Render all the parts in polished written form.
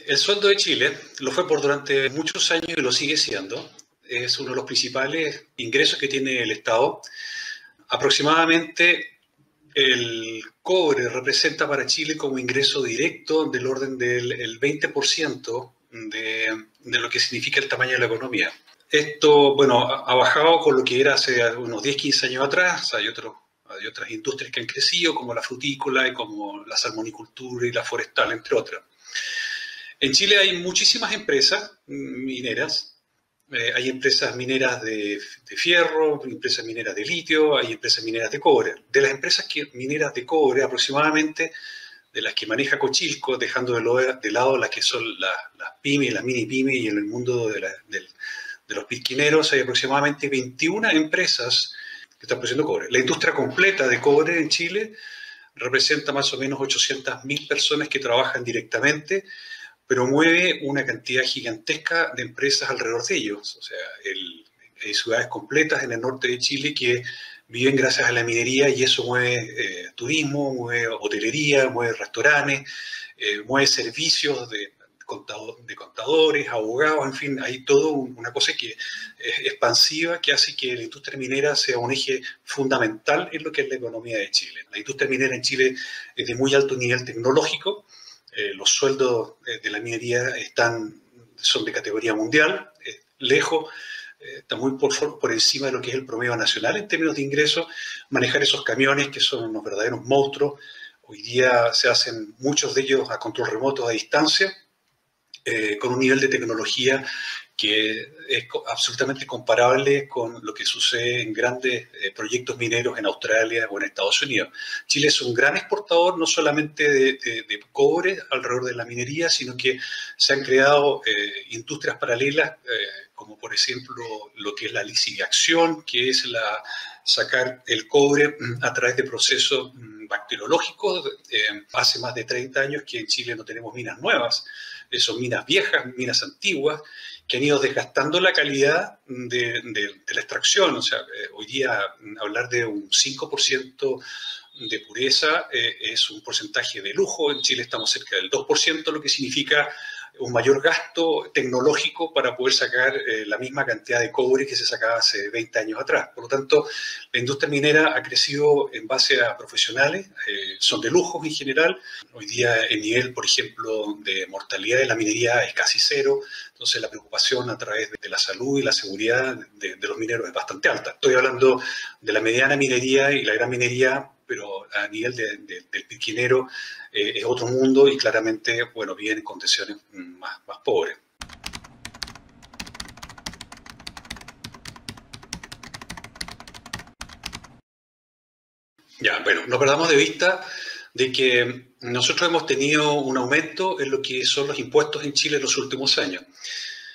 El sueldo de Chile lo fue por durante muchos años y lo sigue siendo. Es uno de los principales ingresos que tiene el Estado. Aproximadamente el cobre representa para Chile como ingreso directo del orden del 20% de lo que significa el tamaño de la economía. Esto, bueno, ha bajado con lo que era hace unos 10, 15 años atrás. Hay otras industrias que han crecido, como la frutícola y como la salmonicultura y la forestal, entre otras. En Chile hay muchísimas empresas mineras. Hay empresas mineras de fierro, empresas mineras de litio, hay empresas mineras de cobre. De las empresas mineras de cobre, aproximadamente, de las que maneja Cochilco, dejando de lado las que son las pymes, las mini pymes, y en el mundo de los pisquineros hay aproximadamente 21 empresas que están produciendo cobre. La industria completa de cobre en Chile representa más o menos 800.000 personas que trabajan directamente, pero mueve una cantidad gigantesca de empresas alrededor de ellos. O sea, hay ciudades completas en el norte de Chile que viven gracias a la minería, y eso mueve turismo, mueve hotelería, mueve restaurantes, mueve servicios de contadores, abogados, en fin, hay toda una cosa que es expansiva, que hace que la industria minera sea un eje fundamental en lo que es la economía de Chile. La industria minera en Chile es de muy alto nivel tecnológico. Los sueldos de la minería son de categoría mundial, lejos, está muy por encima de lo que es el promedio nacional en términos de ingresos. Manejar esos camiones, que son unos verdaderos monstruos, hoy día se hacen muchos de ellos a control remoto, a distancia, con un nivel de tecnología que es absolutamente comparable con lo que sucede en grandes proyectos mineros en Australia o en Estados Unidos. Chile es un gran exportador no solamente de cobre alrededor de la minería, sino que se han creado industrias paralelas, como por ejemplo lo que es la lisiviación, que es sacar el cobre a través de procesos bacteriológicos. Hace más de 30 años que en Chile no tenemos minas nuevas, son minas viejas, minas antiguas, que han ido desgastando la calidad de la extracción. O sea, hoy día hablar de un 5% de pureza es un porcentaje de lujo. En Chile estamos cerca del 2%, lo que significa un mayor gasto tecnológico para poder sacar la misma cantidad de cobre que se sacaba hace 20 años atrás. Por lo tanto, la industria minera ha crecido en base a profesionales, son de lujos en general. Hoy día el nivel, por ejemplo, de mortalidad de la minería es casi cero, entonces la preocupación a través de la salud y la seguridad de los mineros es bastante alta. Estoy hablando de la mediana minería y la gran minería, pero a nivel del pisquinero es otro mundo, y claramente, bueno, viven en condiciones más pobres. Ya, bueno, no perdamos de vista de que nosotros hemos tenido un aumento en lo que son los impuestos en Chile en los últimos años.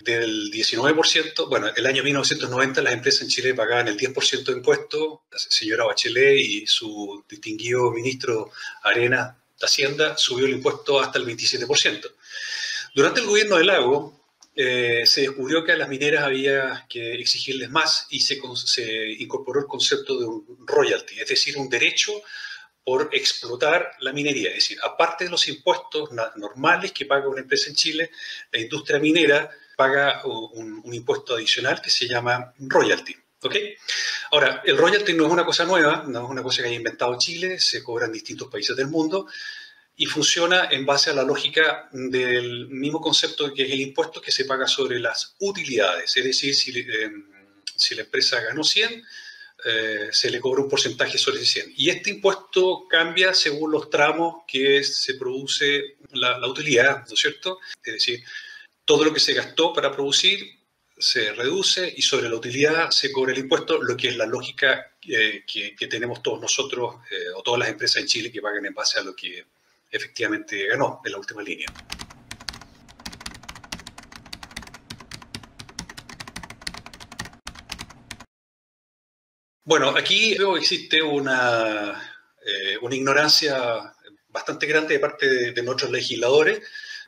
Del 19%, bueno, el año 1990 las empresas en Chile pagaban el 10% de impuestos. La señora Bachelet y su distinguido ministro Arenas de Hacienda subió el impuesto hasta el 27%. Durante el gobierno de Lago se descubrió que a las mineras había que exigirles más, y se incorporó el concepto de un royalty, es decir, un derecho por explotar la minería. Es decir, aparte de los impuestos normales que paga una empresa en Chile, la industria minera paga un impuesto adicional que se llama royalty. ¿Okay? Ahora, el royalty no es una cosa nueva, no es una cosa que haya inventado Chile, se cobra en distintos países del mundo y funciona en base a la lógica del mismo concepto que es el impuesto que se paga sobre las utilidades. Es decir, si la empresa ganó 100, se le cobra un porcentaje sobre ese 100. Y este impuesto cambia según los tramos que se produce la utilidad, ¿no es cierto? Es decir, todo lo que se gastó para producir se reduce y sobre la utilidad se cobra el impuesto, lo que es la lógica que tenemos todos nosotros o todas las empresas en Chile, que pagan en base a lo que efectivamente ganó en la última línea. Bueno, aquí veo que existe una ignorancia bastante grande de parte de nuestros legisladores.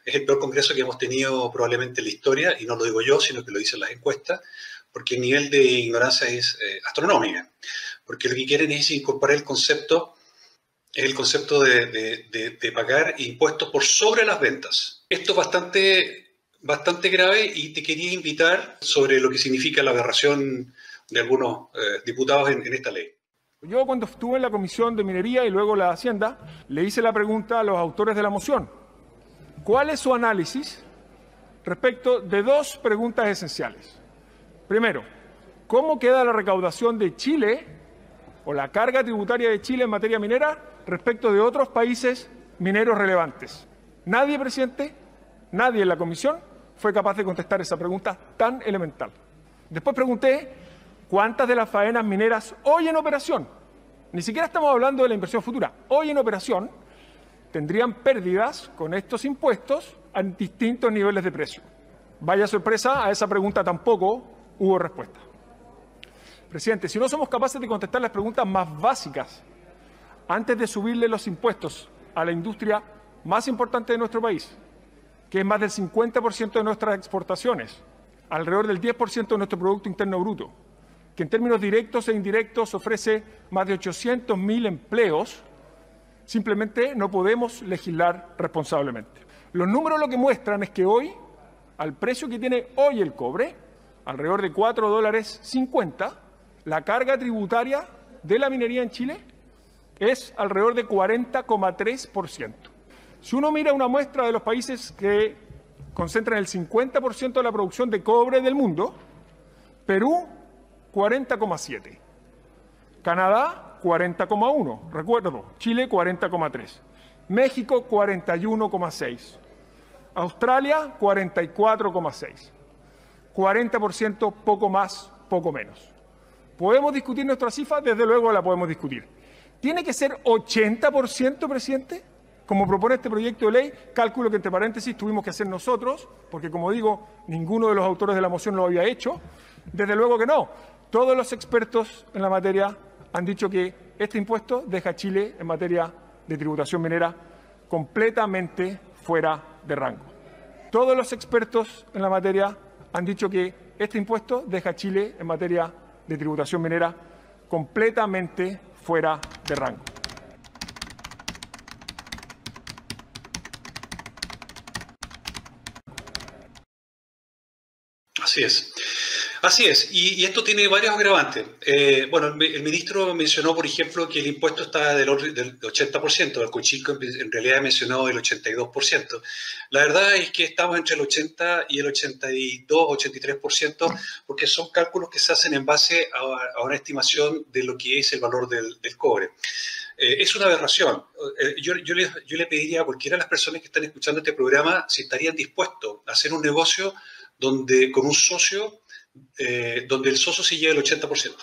Es el peor congreso que hemos tenido probablemente en la historia, y no lo digo yo, sino que lo dicen las encuestas, porque el nivel de ignorancia es astronómico. Porque lo que quieren es incorporar el concepto de pagar impuestos por sobre las ventas. Esto es bastante grave y te quería invitar sobre lo que significa la aberración de algunos diputados en esta ley. Yo cuando estuve en la Comisión de Minería y luego la Hacienda, le hice la pregunta a los autores de la moción. ¿Cuál es su análisis respecto de dos preguntas esenciales? Primero, ¿cómo queda la recaudación de Chile o la carga tributaria de Chile en materia minera respecto de otros países mineros relevantes? Nadie, presidente, nadie en la comisión fue capaz de contestar esa pregunta tan elemental. Después pregunté cuántas de las faenas mineras hoy en operación, ni siquiera estamos hablando de la inversión futura, hoy en operación, tendrían pérdidas con estos impuestos a distintos niveles de precio. Vaya sorpresa, a esa pregunta tampoco hubo respuesta. Presidente, si no somos capaces de contestar las preguntas más básicas antes de subirle los impuestos a la industria más importante de nuestro país, que es más del 50% de nuestras exportaciones, alrededor del 10% de nuestro Producto Interno Bruto, que en términos directos e indirectos ofrece más de 800.000 empleos, simplemente no podemos legislar responsablemente. Los números lo que muestran es que hoy, al precio que tiene hoy el cobre, alrededor de $4.50, la carga tributaria de la minería en Chile es alrededor de 40,3%. Si uno mira una muestra de los países que concentran el 50% de la producción de cobre del mundo, Perú, 40,7%. Canadá, 40,1%. Recuerdo, Chile, 40,3%. México, 41,6%. Australia, 44,6%. 40%, poco más, poco menos. ¿Podemos discutir nuestra cifra? Desde luego la podemos discutir. ¿Tiene que ser 80%, presidente? Como propone este proyecto de ley, cálculo que entre paréntesis tuvimos que hacer nosotros, porque como digo, ninguno de los autores de la moción lo había hecho. Desde luego que no. Todos los expertos en la materia han dicho que este impuesto deja a Chile en materia de tributación minera completamente fuera de rango. Todos los expertos en la materia han dicho que este impuesto deja a Chile en materia de tributación minera completamente fuera de rango. Así es. Así es, y esto tiene varios agravantes. Bueno, el ministro mencionó, por ejemplo, que el impuesto está del 80%, el Cochilco en realidad mencionó el 82%. La verdad es que estamos entre el 80 y el 82, 83%, porque son cálculos que se hacen en base a una estimación de lo que es el valor del cobre. Es una aberración. Yo le pediría a cualquiera de las personas que están escuchando este programa si estarían dispuestos a hacer un negocio donde con un socio donde el socio se lleve el 80%.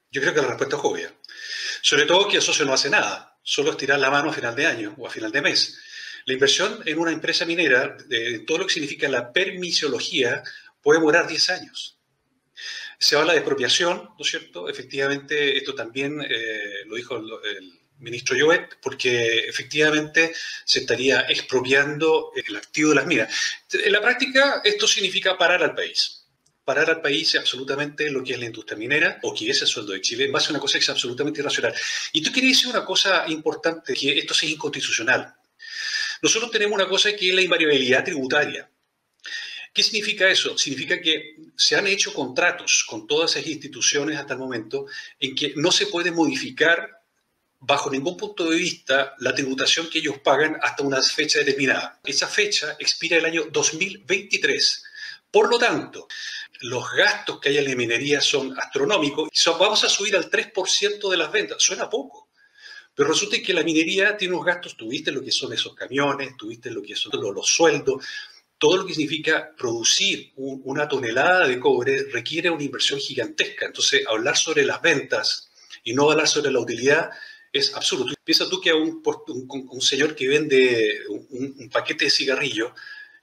Yo creo que la respuesta es obvia. Sobre todo que el socio no hace nada, solo estirar la mano a final de año o a final de mes. La inversión en una empresa minera, todo lo que significa la permisología, puede demorar 10 años. Se habla de expropiación, ¿no es cierto? Efectivamente, esto también lo dijo el ministro Llobet, porque efectivamente se estaría expropiando el activo de las minas. En la práctica, esto significa parar al país. Parar al país es absolutamente lo que es la industria minera, o que es el sueldo de Chile, en base a una cosa que es absolutamente irracional. Y tú querías decir una cosa importante, que esto es inconstitucional. Nosotros tenemos una cosa que es la invariabilidad tributaria. ¿Qué significa eso? Significa que se han hecho contratos con todas esas instituciones hasta el momento en que no se puede modificar bajo ningún punto de vista la tributación que ellos pagan hasta una fecha determinada. Esa fecha expira el año 2023. Por lo tanto, los gastos que hay en la minería son astronómicos. Vamos a subir al 3% de las ventas. Suena poco. Pero resulta que la minería tiene unos gastos. Tuviste lo que son esos camiones, tuviste lo que son los sueldos. Todo lo que significa producir una tonelada de cobre requiere una inversión gigantesca. Entonces, hablar sobre las ventas y no hablar sobre la utilidad es absurdo. Piensa tú que a un señor que vende un paquete de cigarrillos,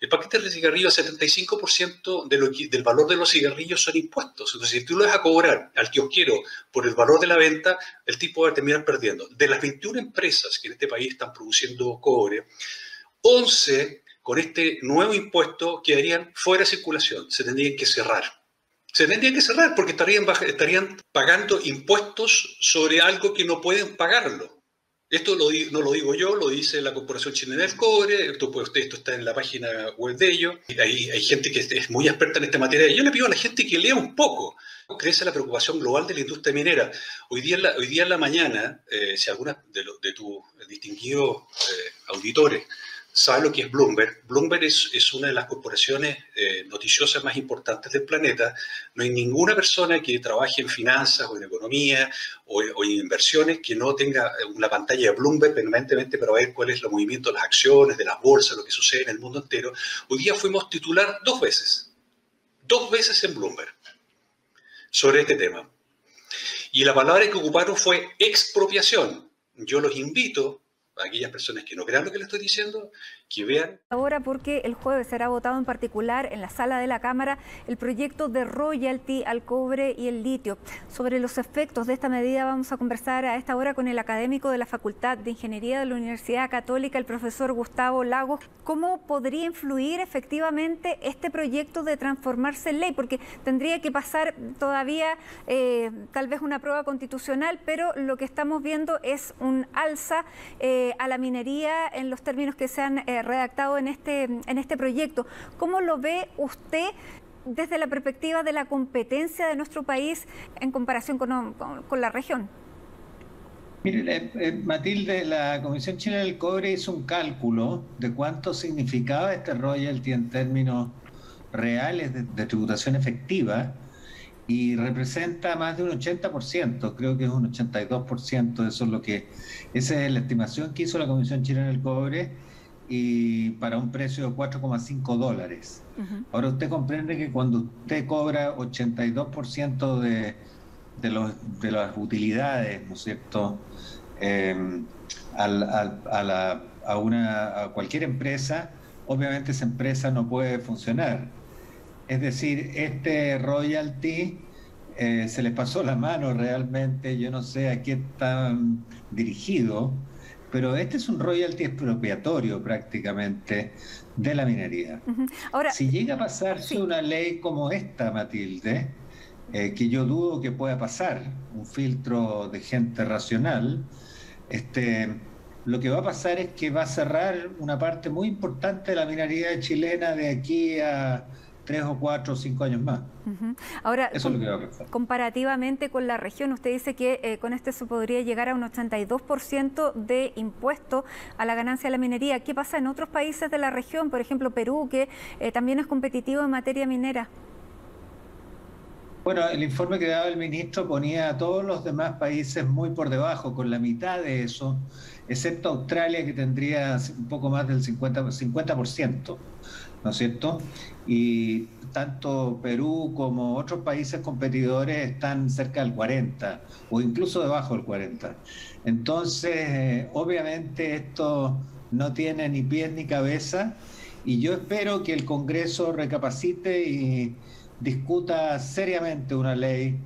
el paquete de cigarrillos, el 75% del valor de los cigarrillos son impuestos. Entonces, si tú lo vas a cobrar al kiosquero por el valor de la venta, el tipo va a terminar perdiendo. De las 21 empresas que en este país están produciendo cobre, 11 con este nuevo impuesto quedarían fuera de circulación, se tendrían que cerrar. Se tendrían que cerrar porque estarían pagando impuestos sobre algo que no pueden pagarlo. Esto no lo digo yo, lo dice la Corporación Chilena del Cobre, esto está en la página web de ellos. Hay gente que es muy experta en esta materia. Yo le pido a la gente que lea un poco. Crece la preocupación global de la industria minera. Hoy día en la mañana, si algunos de tus distinguidos auditores sabe lo que es Bloomberg. Bloomberg es una de las corporaciones noticiosas más importantes del planeta. No hay ninguna persona que trabaje en finanzas o en economía o en inversiones que no tenga una pantalla de Bloomberg permanentemente para ver cuál es el movimiento de las acciones, de las bolsas, lo que sucede en el mundo entero. Hoy día fuimos titular dos veces en Bloomberg sobre este tema. Y la palabra que ocuparon fue expropiación. Yo los invito a aquellas personas que no crean lo que les estoy diciendo, que vean. Ahora, porque el jueves será votado en particular en la sala de la Cámara el proyecto de royalty al cobre y el litio. Sobre los efectos de esta medida vamos a conversar a esta hora con el académico de la Facultad de Ingeniería de la Universidad Católica, el profesor Gustavo Lagos. ¿Cómo podría influir efectivamente este proyecto de transformarse en ley? Porque tendría que pasar todavía tal vez una prueba constitucional, pero lo que estamos viendo es un alza a la minería en los términos que se han redactado en este proyecto. ¿Cómo lo ve usted desde la perspectiva de la competencia de nuestro país en comparación con la región? Mire, Matilde, la Comisión Chilena del Cobre hizo un cálculo de cuánto significaba este royalty en términos reales de tributación efectiva y representa más de un 80%, creo que es un 82%, eso es lo que, esa es la estimación que hizo la Comisión Chilena del Cobre, y para un precio de $4,5. Ahora usted comprende que cuando usted cobra 82% de las utilidades, ¿no es cierto?, a cualquier empresa, obviamente esa empresa no puede funcionar. Es decir, este royalty se le pasó la mano realmente, yo no sé a qué está dirigido, pero este es un royalty expropiatorio prácticamente de la minería. Ahora, si llega a pasarse una ley como esta, Matilde, que yo dudo que pueda pasar, un filtro de gente racional, lo que va a pasar es que va a cerrar una parte muy importante de la minería chilena de aquí a 3 o 4 o 5 años más. Ahora, eso es lo que va a pasar. Comparativamente con la región, usted dice que con este se podría llegar a un 82% de impuesto a la ganancia de la minería. ¿Qué pasa en otros países de la región? Por ejemplo, Perú, que también es competitivo en materia minera. Bueno, el informe que daba el ministro ponía a todos los demás países muy por debajo, con la mitad de eso, excepto Australia, que tendría un poco más del 50%, ¿no es cierto? Y tanto Perú como otros países competidores están cerca del 40% o incluso debajo del 40%. Entonces, obviamente esto no tiene ni pies ni cabeza, y yo espero que el Congreso recapacite y discuta seriamente una ley,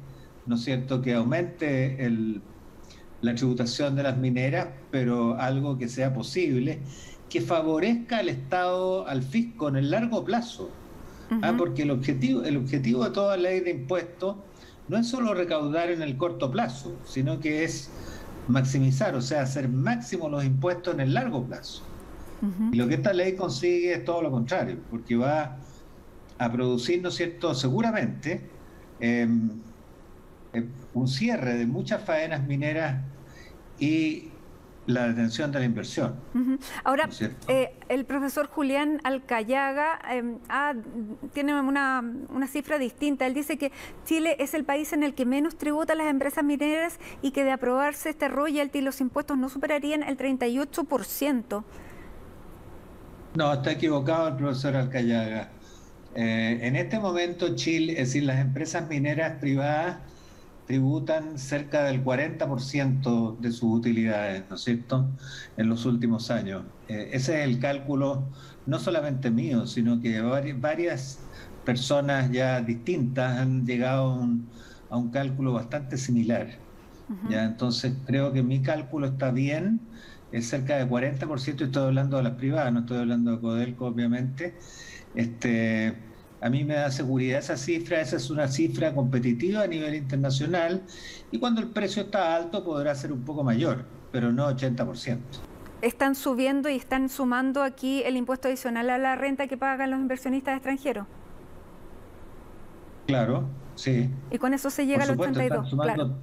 ¿no es cierto?, que aumente la tributación de las mineras, pero algo que sea posible, que favorezca al Estado, al fisco en el largo plazo. Porque el objetivo de toda ley de impuestos no es solo recaudar en el corto plazo, sino que es maximizar, o sea, hacer máximo los impuestos en el largo plazo. Y lo que esta ley consigue es todo lo contrario, porque va a producir, ¿no es cierto?, seguramente un cierre de muchas faenas mineras y la detención de la inversión. Ahora, ¿no el profesor Julián Alcayaga tiene una cifra distinta? Él dice que Chile es el país en el que menos tributan las empresas mineras y que de aprobarse este royalty los impuestos no superarían el 38%. No, está equivocado el profesor Alcayaga. En este momento Chile, es decir, las empresas mineras privadas tributan cerca del 40% de sus utilidades, ¿no es cierto?, en los últimos años. Ese es el cálculo no solamente mío, sino que varias personas ya distintas han llegado a un cálculo bastante similar. ¿Ya? Entonces creo que mi cálculo está bien, es cerca del 40%, estoy hablando de las privadas, no estoy hablando de Codelco, obviamente. A mí me da seguridad esa es una cifra competitiva a nivel internacional, y cuando el precio está alto podrá ser un poco mayor. pero no 80%. ¿Están subiendo y están sumando aquí el impuesto adicional a la renta que pagan los inversionistas extranjeros? Claro, sí. Y con eso se llega al 82.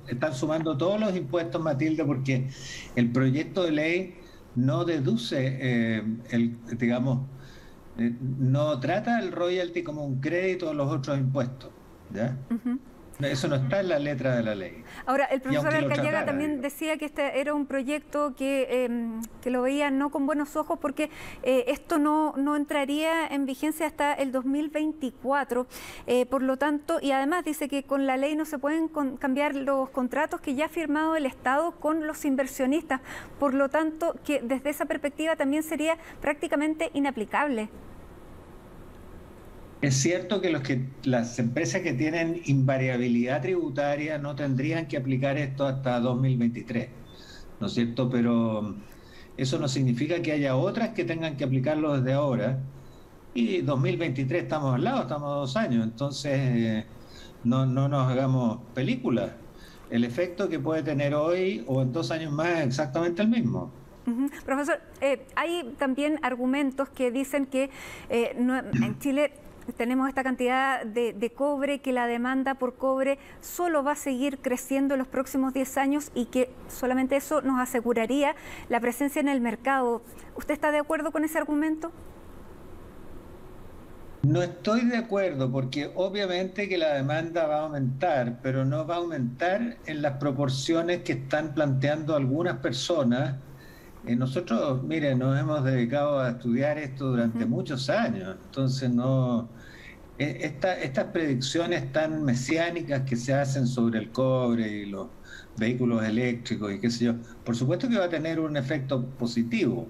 Están sumando todos los impuestos, Matilde, porque el proyecto de ley no deduce, digamos, no trata el royalty como un crédito a los otros impuestos, ¿ya? Eso no está en la letra de la ley. Ahora, el profesor Arcayaga también digamos, decía que este era un proyecto que lo veía no con buenos ojos porque esto no entraría en vigencia hasta el 2024. Por lo tanto, y además dice que con la ley no se pueden cambiar los contratos que ya ha firmado el Estado con los inversionistas. Por lo tanto, que desde esa perspectiva también sería prácticamente inaplicable. es cierto que las empresas que tienen invariabilidad tributaria no tendrían que aplicar esto hasta 2023, ¿no es cierto? Pero eso no significa que haya otras que tengan que aplicarlo desde ahora. Y 2023 estamos al lado, estamos a 2 años, entonces no nos hagamos películas. El efecto que puede tener hoy o en 2 años más es exactamente el mismo. Profesor, hay también argumentos que dicen que en Chile tenemos esta cantidad de cobre, que la demanda por cobre solo va a seguir creciendo en los próximos 10 años y que solamente eso nos aseguraría la presencia en el mercado. ¿Usted está de acuerdo con ese argumento? No estoy de acuerdo porque obviamente que la demanda va a aumentar, pero no va a aumentar en las proporciones que están planteando algunas personas. Nosotros, mire, nos hemos dedicado a estudiar esto durante muchos años, entonces estas predicciones tan mesiánicas que se hacen sobre el cobre y los vehículos eléctricos y qué sé yo, por supuesto que va a tener un efecto positivo,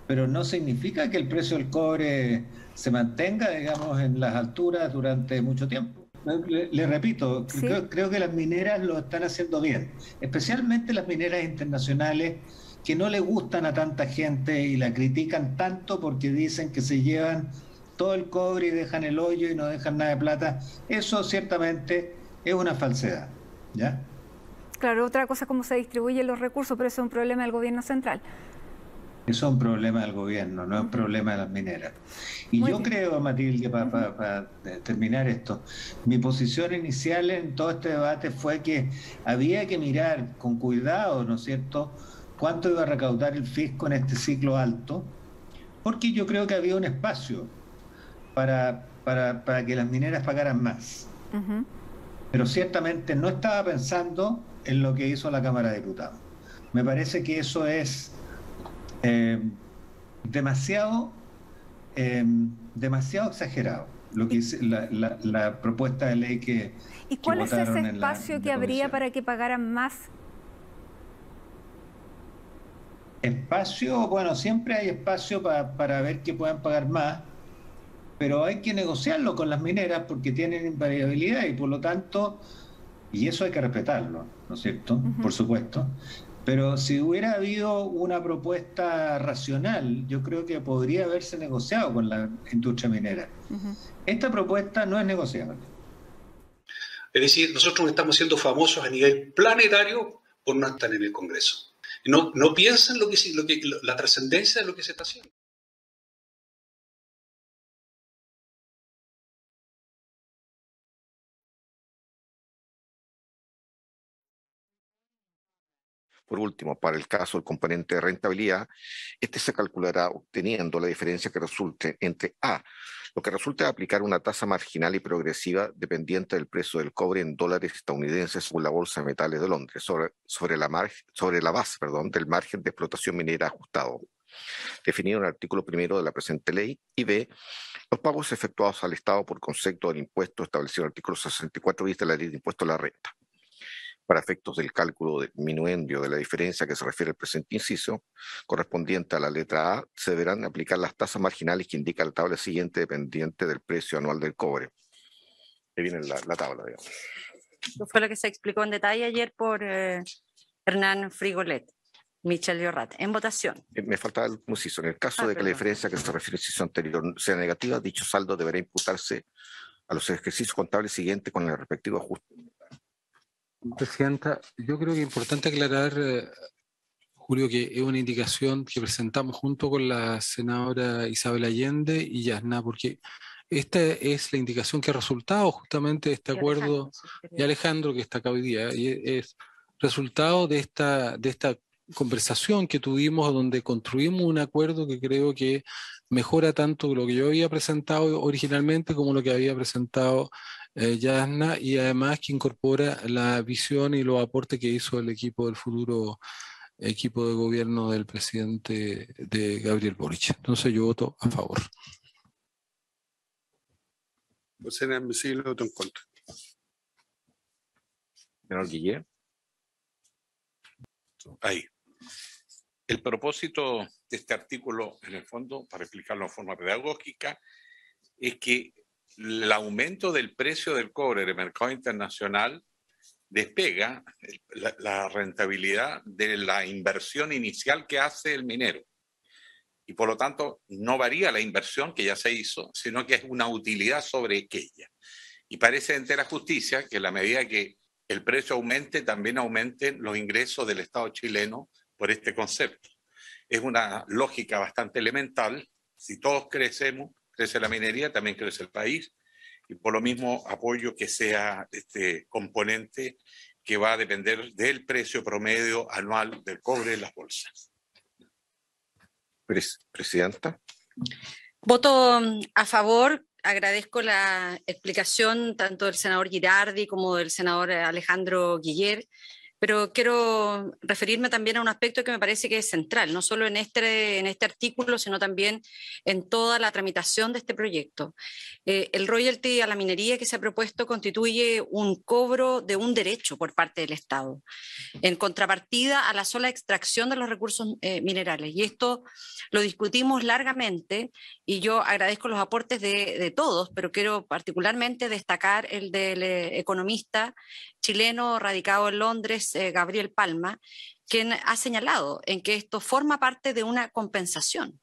pero no significa que el precio del cobre se mantenga, digamos, en las alturas durante mucho tiempo. Le repito, ¿Sí? creo que las mineras lo están haciendo bien, especialmente las mineras internacionales que no le gustan a tanta gente y la critican tanto porque dicen que se llevan todo el cobre y dejan el hoyo y no dejan nada de plata. Eso ciertamente es una falsedad, ¿ya? Claro, otra cosa es cómo se distribuyen los recursos, pero eso es un problema del gobierno central. Eso es un problema del gobierno, no es un problema de las mineras. Y yo creo, Matilde, para terminar esto, mi posición inicial en todo este debate fue que había que mirar con cuidado, ¿no es cierto?, cuánto iba a recaudar el fisco en este ciclo alto, porque yo creo que había un espacio para que las mineras pagaran más. Pero ciertamente no estaba pensando en lo que hizo la Cámara de Diputados. Me parece que eso es demasiado exagerado, lo que hizo la propuesta de ley que ¿Y cuál es ese votaron espacio en que la habría comisión. para que pagaran más? Espacio, bueno, siempre hay espacio para ver que puedan pagar más, pero hay que negociarlo con las mineras porque tienen invariabilidad y por lo tanto, y eso hay que respetarlo, ¿no es cierto? Por supuesto. Pero si hubiera habido una propuesta racional, yo creo que podría haberse negociado con la industria minera. Esta propuesta no es negociable. Es decir, nosotros estamos siendo famosos a nivel planetario por no estar en el Congreso. No piensan la trascendencia de lo que se está haciendo. Por último, para el caso del componente de rentabilidad, este se calculará obteniendo la diferencia que resulte entre A, lo que resulta de aplicar una tasa marginal y progresiva dependiente del precio del cobre en dólares estadounidenses según la Bolsa de Metales de Londres, sobre la base del margen de explotación minera ajustado, definido en el artículo 1 de la presente ley, y B, los pagos efectuados al Estado por concepto del impuesto establecido en el artículo 64 bis de la Ley de Impuesto a la Renta. Para efectos del cálculo del minuendio de la diferencia que se refiere al presente inciso, correspondiente a la letra A, se deberán aplicar las tasas marginales que indica la tabla siguiente dependiente del precio anual del cobre. Ahí viene la tabla, digamos. Eso fue lo que se explicó en detalle ayer por Hernán Frigolet, Michel Llorrat. En votación. Me faltaba el inciso. En el caso de que la diferencia que se refiere al inciso anterior sea negativa, dicho saldo deberá imputarse a los ejercicios contables siguientes con el respectivo ajuste. Presidenta, yo creo que es importante aclarar Julio, que es una indicación que presentamos junto con la senadora Isabel Allende y Yasna, porque esta es la indicación que ha resultado justamente de este acuerdo, y Alejandro, que está acá hoy día, y es resultado de esta conversación que tuvimos, donde construimos un acuerdo que creo que mejora tanto lo que yo había presentado originalmente como lo que había presentado Yasna, y además que incorpora la visión y los aportes que hizo el equipo del futuro equipo de gobierno del presidente de Gabriel Boric. Entonces yo voto a favor. Pues en admisible, voto en contra. Senador Guillermo. Ahí. El propósito de este artículo, en el fondo, para explicarlo de forma pedagógica, es que el aumento del precio del cobre en el mercado internacional despega la rentabilidad de la inversión inicial que hace el minero. Y por lo tanto, no varía la inversión que ya se hizo, sino que es una utilidad sobre aquella. Y parece de entera justicia que a la medida que el precio aumente, también aumenten los ingresos del Estado chileno por este concepto. Es una lógica bastante elemental. Si todos crecemos, crece la minería, también crece el país. Y por lo mismo apoyo que sea este componente que va a depender del precio promedio anual del cobre en las bolsas. Presidenta. Voto a favor. Agradezco la explicación tanto del senador Girardi como del senador Alejandro Guiller, pero quiero referirme también a un aspecto que me parece que es central, no solo en este artículo, sino también en toda la tramitación de este proyecto. El royalty a la minería que se ha propuesto constituye un cobro de un derecho por parte del Estado, en contrapartida a la sola extracción de los recursos minerales. Y esto lo discutimos largamente y yo agradezco los aportes de todos, pero quiero particularmente destacar el del economista chileno radicado en Londres, Gabriel Palma, quien ha señalado en que esto forma parte de una compensación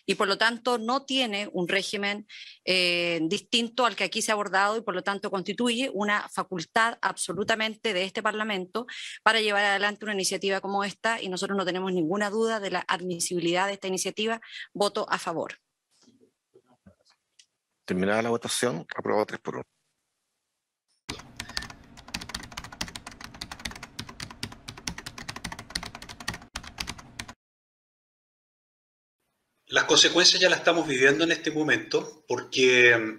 y por lo tanto no tiene un régimen distinto al que aquí se ha abordado y por lo tanto constituye una facultad absolutamente de este Parlamento para llevar adelante una iniciativa como esta, y nosotros no tenemos ninguna duda de la admisibilidad de esta iniciativa. Voto a favor. Terminada la votación, aprobado 3-1. Las consecuencias ya las estamos viviendo en este momento porque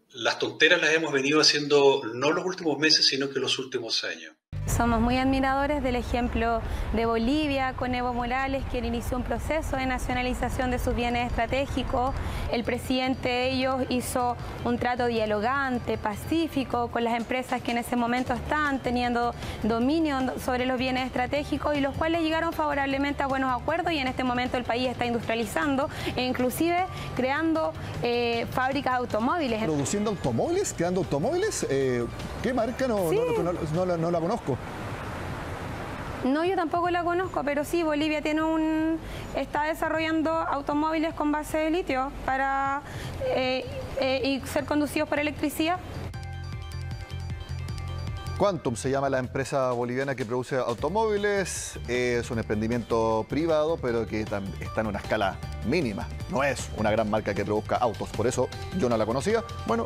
las tonteras las hemos venido haciendo no los últimos meses, sino que los últimos años. Somos muy admiradores del ejemplo de Bolivia con Evo Morales, quien inició un proceso de nacionalización de sus bienes estratégicos. El presidente de ellos hizo un trato dialogante, pacífico, con las empresas que en ese momento están teniendo dominio sobre los bienes estratégicos y los cuales llegaron favorablemente a buenos acuerdos, y en este momento el país está industrializando e inclusive creando fábricas de automóviles. ¿Produciendo automóviles? ¿Creando automóviles? ¿Qué marca? Sí. No la conozco. No, yo tampoco la conozco, pero sí, Bolivia está desarrollando automóviles con base de litio para y ser conducidos por electricidad. Quantum se llama la empresa boliviana que produce automóviles. Es un emprendimiento privado, pero que está en una escala mínima. No es una gran marca que produzca autos, por eso yo no la conocía. Bueno,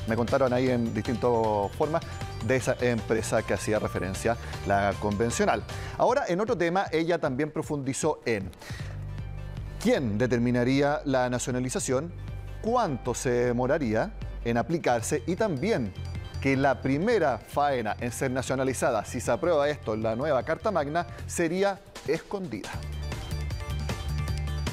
me contaron ahí en distintas formas de esa empresa que hacía referencia, la convencional. Ahora, en otro tema, ella también profundizó en quién determinaría la nacionalización, cuánto se demoraría en aplicarse y también que la primera faena en ser nacionalizada, si se aprueba esto en la nueva Carta Magna, sería escondida.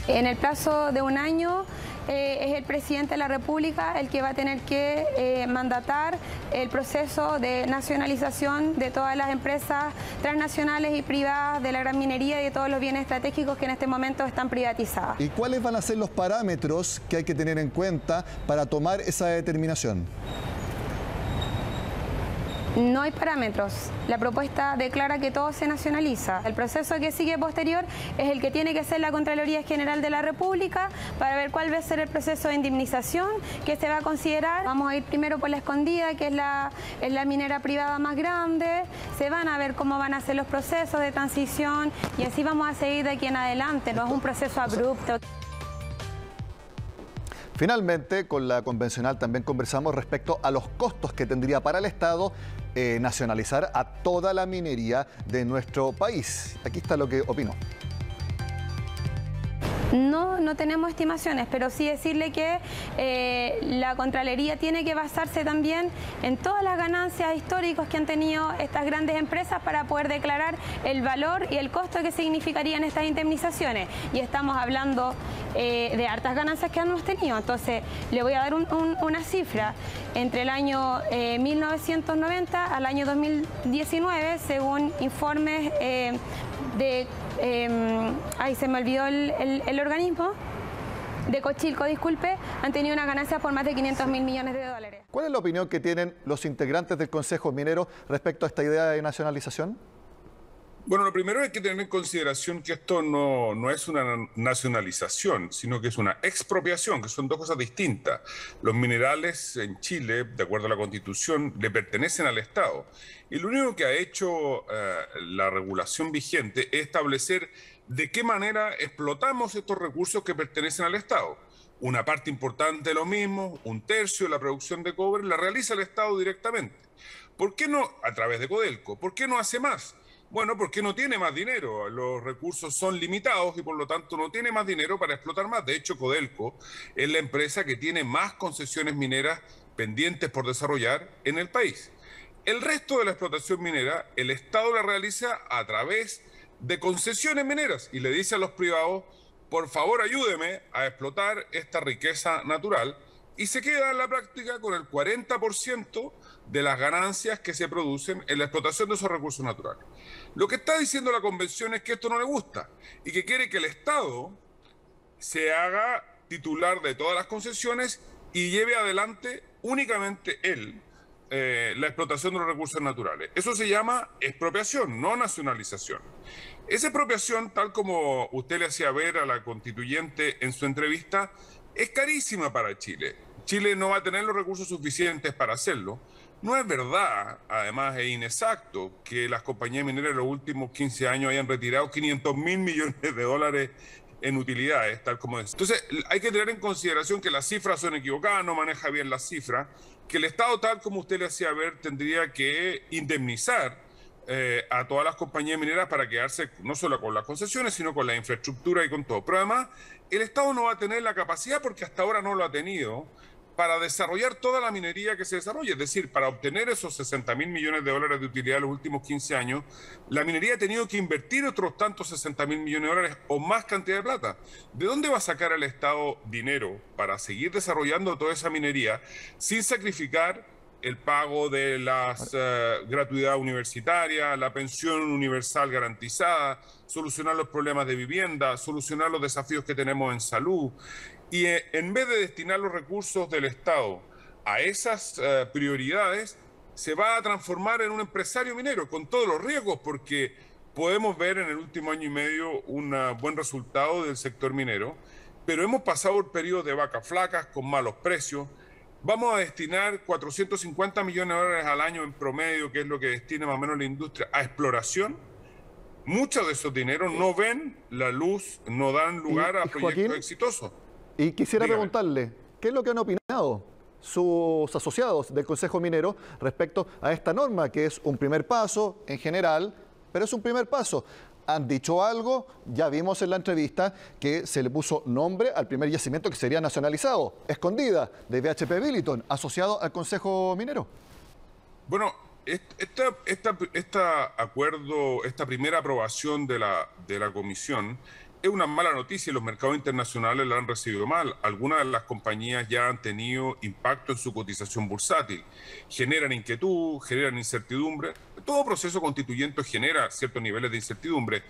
En el plazo de un año es el presidente de la República el que va a tener que mandatar el proceso de nacionalización de todas las empresas transnacionales y privadas de la gran minería y de todos los bienes estratégicos que en este momento están privatizados. ¿Y cuáles van a ser los parámetros que hay que tener en cuenta para tomar esa determinación? No hay parámetros. La propuesta declara que todo se nacionaliza. El proceso que sigue posterior es el que tiene que hacer la Contraloría General de la República para ver cuál va a ser el proceso de indemnización que se va a considerar. Vamos a ir primero por La Escondida, que es la minera privada más grande. Se van a ver cómo van a ser los procesos de transición y así vamos a seguir de aquí en adelante. No es un proceso abrupto. Finalmente, con la convencional también conversamos respecto a los costos que tendría para el Estado nacionalizar a toda la minería de nuestro país. Aquí está lo que opino. No tenemos estimaciones, pero sí decirle que la Contraloría tiene que basarse también en todas las ganancias históricas que han tenido estas grandes empresas para poder declarar el valor y el costo que significarían estas indemnizaciones. Y estamos hablando de hartas ganancias que hemos tenido. Entonces, le voy a dar una cifra. Entre el año 1990 al año 2019, según informes ahí se me olvidó el organismo, de Cochilco, disculpe, han tenido una ganancia por más de 500.000 millones de dólares. ¿Cuál es la opinión que tienen los integrantes del Consejo Minero respecto a esta idea de nacionalización? Bueno, lo primero hay que tener en consideración que esto no es una nacionalización, sino que es una expropiación, que son dos cosas distintas. Los minerales en Chile, de acuerdo a la Constitución, le pertenecen al Estado. Y lo único que ha hecho la regulación vigente es establecer de qué manera explotamos estos recursos que pertenecen al Estado. Una parte importante de lo mismo, un tercio de la producción de cobre, la realiza el Estado directamente. ¿Por qué no? A través de Codelco. ¿Por qué no hace más? Bueno, porque no tiene más dinero, los recursos son limitados y por lo tanto no tiene más dinero para explotar más. De hecho, Codelco es la empresa que tiene más concesiones mineras pendientes por desarrollar en el país. El resto de la explotación minera, el Estado la realiza a través de concesiones mineras y le dice a los privados, por favor ayúdeme a explotar esta riqueza natural y se queda en la práctica con el 40% de las ganancias que se producen en la explotación de esos recursos naturales. Lo que está diciendo la Convención es que esto no le gusta y que quiere que el Estado se haga titular de todas las concesiones y lleve adelante únicamente él la explotación de los recursos naturales. Eso se llama expropiación, no nacionalización. Esa expropiación, tal como usted le hacía ver a la constituyente en su entrevista, es carísima para Chile. Chile no va a tener los recursos suficientes para hacerlo. No es verdad, además es inexacto, que las compañías mineras en los últimos 15 años hayan retirado 500.000 millones de dólares en utilidades, tal como es. Entonces, hay que tener en consideración que las cifras son equivocadas, no maneja bien las cifras, que el Estado, tal como usted le hacía ver, tendría que indemnizar a todas las compañías mineras para quedarse no solo con las concesiones, sino con la infraestructura y con todo. Pero además, el Estado no va a tener la capacidad, porque hasta ahora no lo ha tenido, para desarrollar toda la minería que se desarrolle. Es decir, para obtener esos 60.000 millones de dólares de utilidad en los últimos 15 años, la minería ha tenido que invertir otros tantos 60.000 millones de dólares o más cantidad de plata. ¿De dónde va a sacar el Estado dinero para seguir desarrollando toda esa minería sin sacrificar el pago de las gratuidad universitaria, la pensión universal garantizada, solucionar los problemas de vivienda, solucionar los desafíos que tenemos en salud? Y en vez de destinar los recursos del Estado a esas prioridades, se va a transformar en un empresario minero con todos los riesgos, porque podemos ver en el último año y medio un buen resultado del sector minero, pero hemos pasado por periodos de vacas flacas con malos precios. Vamos a destinar 450 millones de dólares al año en promedio, que es lo que destina más o menos la industria, a exploración. Muchos de esos dineros no ven la luz, no dan lugar a proyectos Joaquín, exitosos. Y quisiera preguntarle, ¿qué es lo que han opinado sus asociados del Consejo Minero respecto a esta norma, que es un primer paso en general, pero es un primer paso? ¿Han dicho algo? Ya vimos en la entrevista que se le puso nombre al primer yacimiento que sería nacionalizado, Escondida, de BHP Billiton, asociado al Consejo Minero. Bueno, esta primera aprobación de la Comisión es una mala noticia y los mercados internacionales la han recibido mal. Algunas de las compañías ya han tenido impacto en su cotización bursátil. Generan inquietud, generan incertidumbre. Todo proceso constituyente genera ciertos niveles de incertidumbre.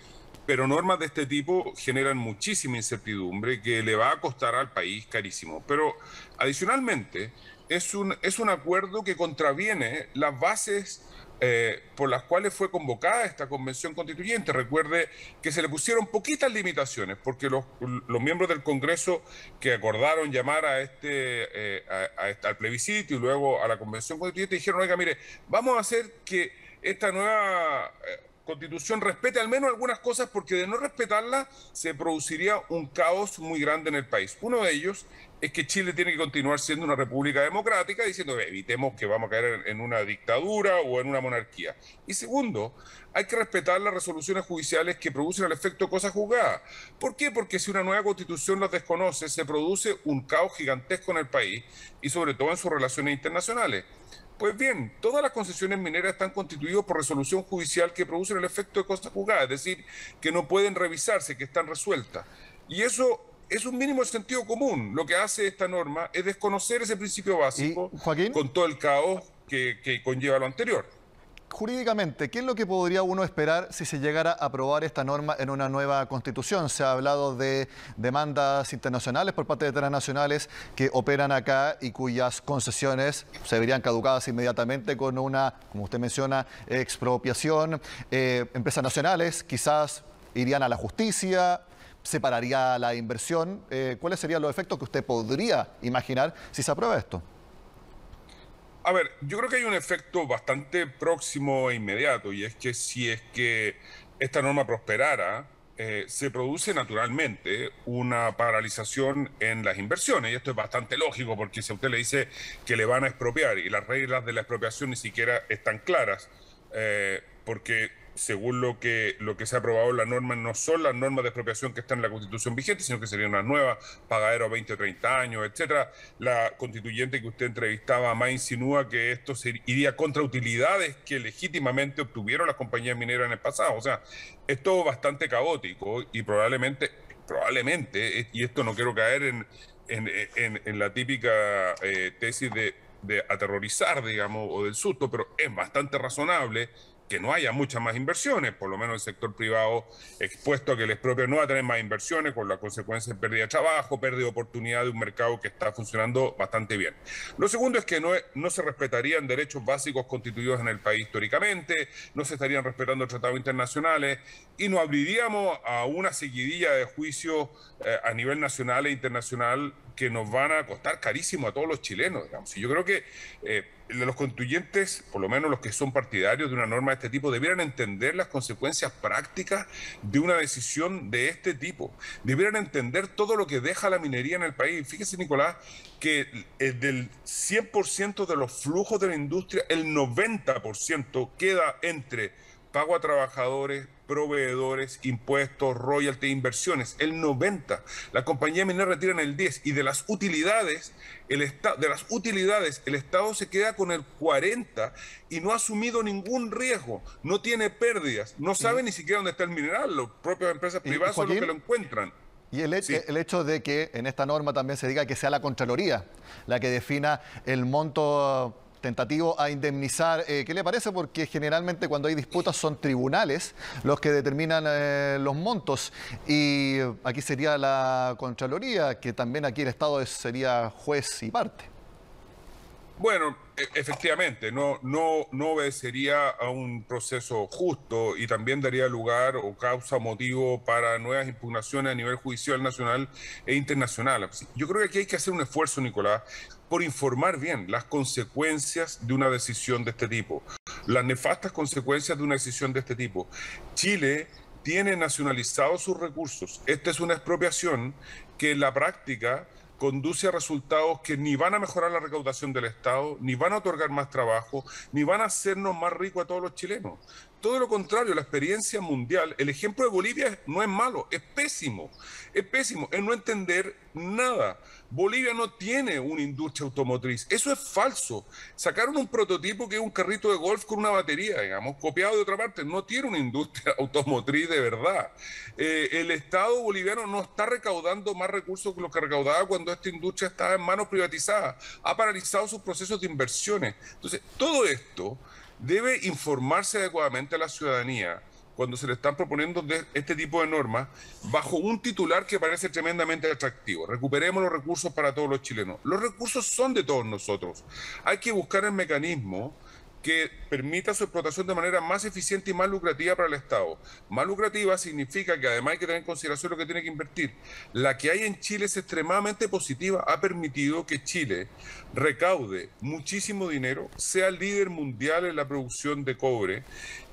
pero normas de este tipo generan muchísima incertidumbre que le va a costar al país carísimo. Pero adicionalmente es un acuerdo que contraviene las bases por las cuales fue convocada esta convención constituyente. Recuerde que se le pusieron poquitas limitaciones, porque los miembros del Congreso que acordaron llamar a al plebiscito y luego a la convención constituyente dijeron, oiga, mire, vamos a hacer que esta nueva Constitución respete al menos algunas cosas, porque de no respetarla se produciría un caos muy grande en el país. Uno de ellos es que Chile tiene que continuar siendo una república democrática, diciendo evitemos que vamos a caer en una dictadura o en una monarquía. Y segundo, hay que respetar las resoluciones judiciales que producen el efecto cosa juzgada. ¿Por qué? Porque si una nueva Constitución las desconoce, se produce un caos gigantesco en el país y sobre todo en sus relaciones internacionales. Pues bien, todas las concesiones mineras están constituidas por resolución judicial que producen el efecto de cosa juzgada, es decir, que no pueden revisarse, que están resueltas. Y eso es un mínimo de sentido común. Lo que hace esta norma es desconocer ese principio básico, Joaquín, con todo el caos que conlleva lo anterior. Jurídicamente, ¿qué es lo que podría uno esperar si se llegara a aprobar esta norma en una nueva constitución? Se ha hablado de demandas internacionales por parte de transnacionales que operan acá y cuyas concesiones se verían caducadas inmediatamente con una, como usted menciona, expropiación. Empresas nacionales quizás irían a la justicia, separaría la inversión. ¿Cuáles serían los efectos que usted podría imaginar si se aprueba esto? A ver, yo creo que hay un efecto bastante próximo e inmediato, y es que si es que esta norma prosperara, se produce naturalmente una paralización en las inversiones, y esto es bastante lógico, porque si a usted le dice que le van a expropiar y las reglas de la expropiación ni siquiera están claras, porque según lo que se ha aprobado en la norma, no son las normas de expropiación que están en la Constitución vigente, sino que serían unas nuevas, pagadero a 20 o 30 años, etcétera. La constituyente que usted entrevistaba más insinúa que esto iría contra utilidades que legítimamente obtuvieron las compañías mineras en el pasado. O sea, es todo bastante caótico y probablemente, y esto no quiero caer en la típica tesis de aterrorizar, digamos, o del susto, pero es bastante razonable que no haya muchas más inversiones, por lo menos el sector privado expuesto a que el expropio no va a tener más inversiones, con la consecuencia de pérdida de trabajo, pérdida de oportunidad de un mercado que está funcionando bastante bien. Lo segundo es que no se respetarían derechos básicos constituidos en el país históricamente, no se estarían respetando tratados internacionales y nos abriríamos a una seguidilla de juicios a nivel nacional e internacional que nos van a costar carísimo a todos los chilenos, digamos. Y yo creo que los constituyentes, por lo menos los que son partidarios de una norma de este tipo, debieran entender las consecuencias prácticas de una decisión de este tipo. Debieran entender todo lo que deja la minería en el país. Fíjese, Nicolás, que del 100% de los flujos de la industria, el 90% queda entre pago a trabajadores, proveedores, impuestos, royalties, inversiones, el 90%. La compañía minera retiran el 10%, y de las utilidades, el Estado se queda con el 40% y no ha asumido ningún riesgo, no tiene pérdidas, no sabe ni siquiera dónde está el mineral, las propias empresas privadas son los que lo encuentran. Y el hecho de que en esta norma también se diga que sea la Contraloría la que defina el monto tentativo a indemnizar, ¿qué le parece? Porque generalmente cuando hay disputas son tribunales los que determinan los montos, y aquí sería la Contraloría, que también aquí el Estado sería juez y parte. Bueno, efectivamente, no obedecería a un proceso justo y también daría lugar o causa motivo para nuevas impugnaciones a nivel judicial nacional e internacional. Yo creo que aquí hay que hacer un esfuerzo, Nicolás, por informar bien las consecuencias de una decisión de este tipo, las nefastas consecuencias de una decisión de este tipo. Chile tiene nacionalizados sus recursos. Esta es una expropiación que en la práctica conduce a resultados que ni van a mejorar la recaudación del Estado, ni van a otorgar más trabajo, ni van a hacernos más ricos a todos los chilenos. Todo lo contrario, la experiencia mundial, el ejemplo de Bolivia no es malo, es pésimo, es no entender nada. Bolivia no tiene una industria automotriz, eso es falso. Sacaron un prototipo que es un carrito de golf con una batería, digamos, copiado de otra parte, no tiene una industria automotriz de verdad. El Estado boliviano no está recaudando más recursos que los que recaudaba cuando esta industria estaba en manos privatizadas, ha paralizado sus procesos de inversiones. Entonces, todo esto debe informarse adecuadamente a la ciudadanía cuando se le están proponiendo este tipo de normas bajo un titular que parece tremendamente atractivo. Recuperemos los recursos para todos los chilenos. Los recursos son de todos nosotros. Hay que buscar el mecanismo que permita su explotación de manera más eficiente y más lucrativa para el Estado. Más lucrativa significa que además hay que tener en consideración lo que tiene que invertir. La que hay en Chile es extremadamente positiva, ha permitido que Chile recaude muchísimo dinero, sea líder mundial en la producción de cobre,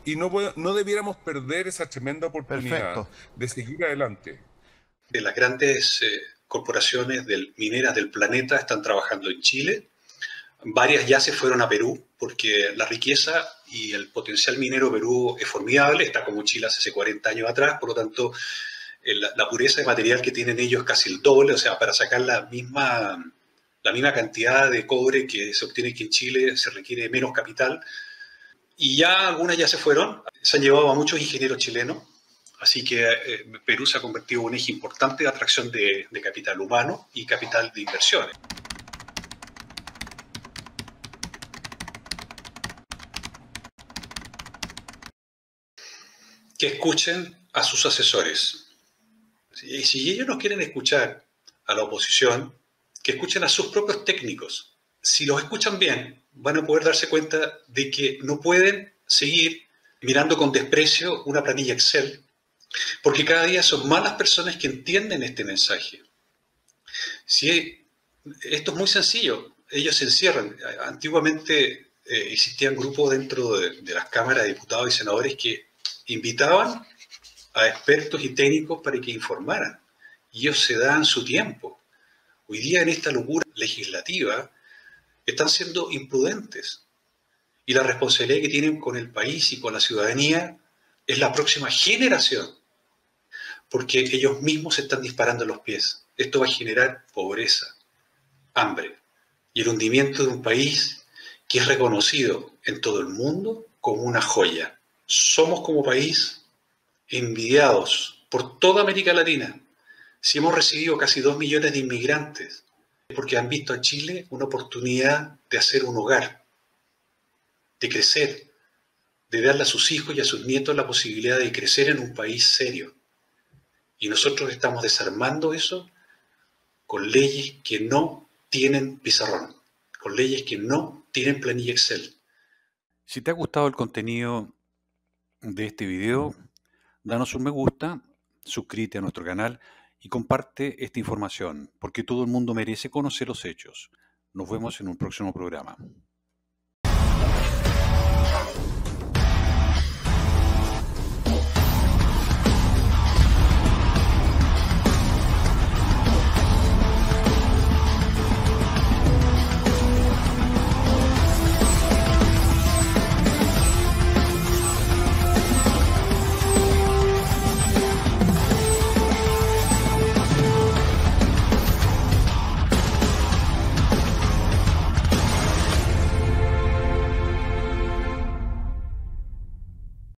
y no debiéramos perder esa tremenda oportunidad de seguir adelante. Las grandes corporaciones mineras del planeta están trabajando en Chile. Varias ya se fueron a Perú porque la riqueza y el potencial minero de Perú es formidable, está como Chile hace 40 años atrás, por lo tanto la pureza de material que tienen ellos es casi el doble, o sea, para sacar la misma cantidad de cobre que se obtiene aquí en Chile se requiere menos capital. Y ya algunas ya se fueron, se han llevado a muchos ingenieros chilenos, así que Perú se ha convertido en un eje importante de atracción de capital humano y capital de inversiones. Que escuchen a sus asesores. Y si ellos no quieren escuchar a la oposición, que escuchen a sus propios técnicos. Si los escuchan bien, van a poder darse cuenta de que no pueden seguir mirando con desprecio una planilla Excel, porque cada día son más las personas que entienden este mensaje. Esto es muy sencillo, ellos se encierran. Antiguamente existían grupos dentro de las cámaras de diputados y senadores que invitaban a expertos y técnicos para que informaran, y ellos se dan su tiempo. Hoy día en esta locura legislativa están siendo imprudentes, y la responsabilidad que tienen con el país y con la ciudadanía es la próxima generación, porque ellos mismos se están disparando en los pies. Esto va a generar pobreza, hambre y el hundimiento de un país que es reconocido en todo el mundo como una joya. Somos como país envidiados por toda América Latina. Si hemos recibido casi 2 millones de inmigrantes, es porque han visto a Chile una oportunidad de hacer un hogar, de crecer, de darle a sus hijos y a sus nietos la posibilidad de crecer en un país serio. Y nosotros estamos desarmando eso con leyes que no tienen pizarrón, con leyes que no tienen planilla Excel. Si te ha gustado el contenido de este video, danos un me gusta, suscríbete a nuestro canal y comparte esta información, porque todo el mundo merece conocer los hechos. Nos vemos en un próximo programa.